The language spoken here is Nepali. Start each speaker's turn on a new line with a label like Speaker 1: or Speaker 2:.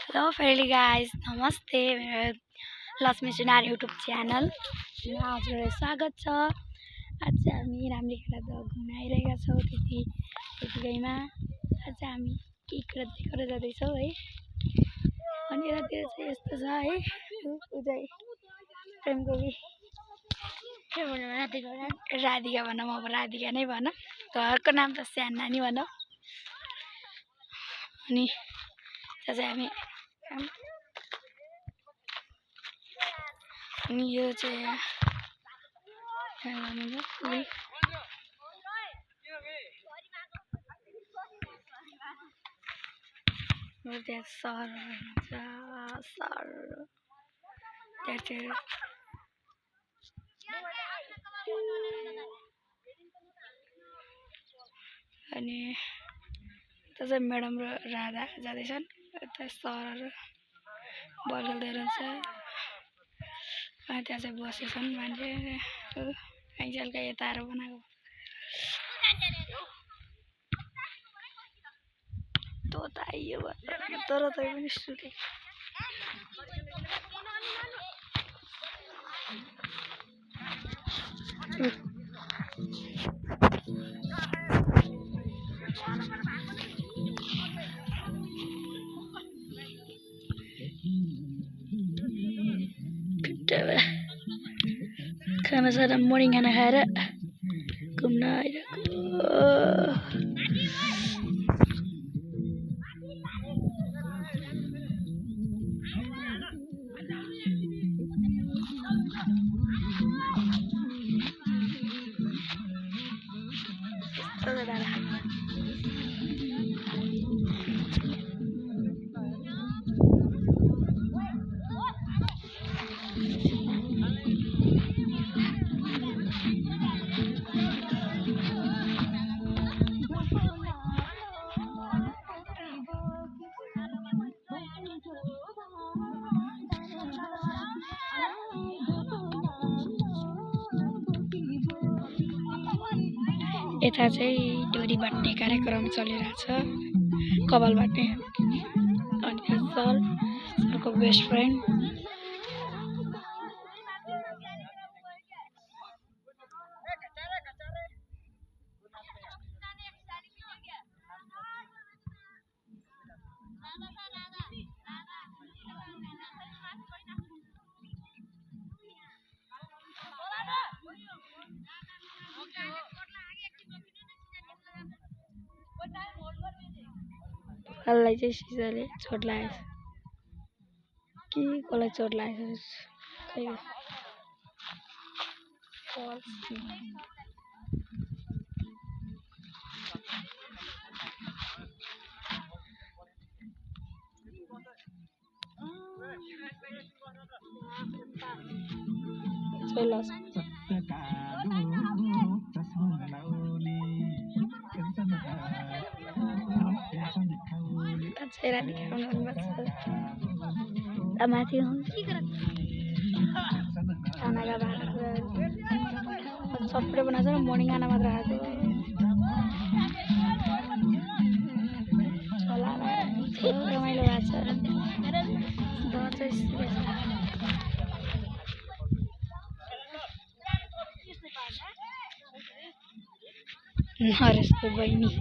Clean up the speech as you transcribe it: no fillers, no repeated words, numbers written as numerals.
Speaker 1: हेलो फेरि गाइस नमस्ते मेरो लक्ष्मी सुनार युट्युब च्यानल हजुरलाई स्वागत छ। आज हामी रामलीखेडा घुम्न आइरहेका छौँ। त्यतिकैमा आज हामी के कुरा देखेर जाँदैछौँ है। अनि यतातिर चाहिँ यस्तो छ है, उदय प्रेमकोली के भन्नु राधिका भनौँ, अब राधिका नै भनौँ, घरको नाम त स्यान नानी भनौँ। अनि चाहिँ अनि यो चाहिँ त्यहाँ सहर हुन्छ, त्यहाँ अनि त्यो चाहिँ म्याडम र राधा जाँदैछन्। यता सरहरू बल खेल्दै रहन्छ। अनि त्यहाँ चाहिँ बसेछन् मान्छे, आइजलका यताहरू बनाएको तोता आइयो तर तै पनि सुते। खाना साना मर्निङ खाना खाएर घुम्न आइरहेको। यता चाहिँ डोरी बाट्ने कार्यक्रम चलिरहेछ, कपाल बाट्ने। अनि त्यहाँ सरको बेस्ट फ्रेन्ड कसलाई चाहिँ सिसाले चोट लागेछ कि कसलाई चोट लागेछ खै। माथि खानाका भात सबै बनाएको छ, मर्निङ खाना मात्र खाएको रमाइलो भएको छ। नरेशको बहिनी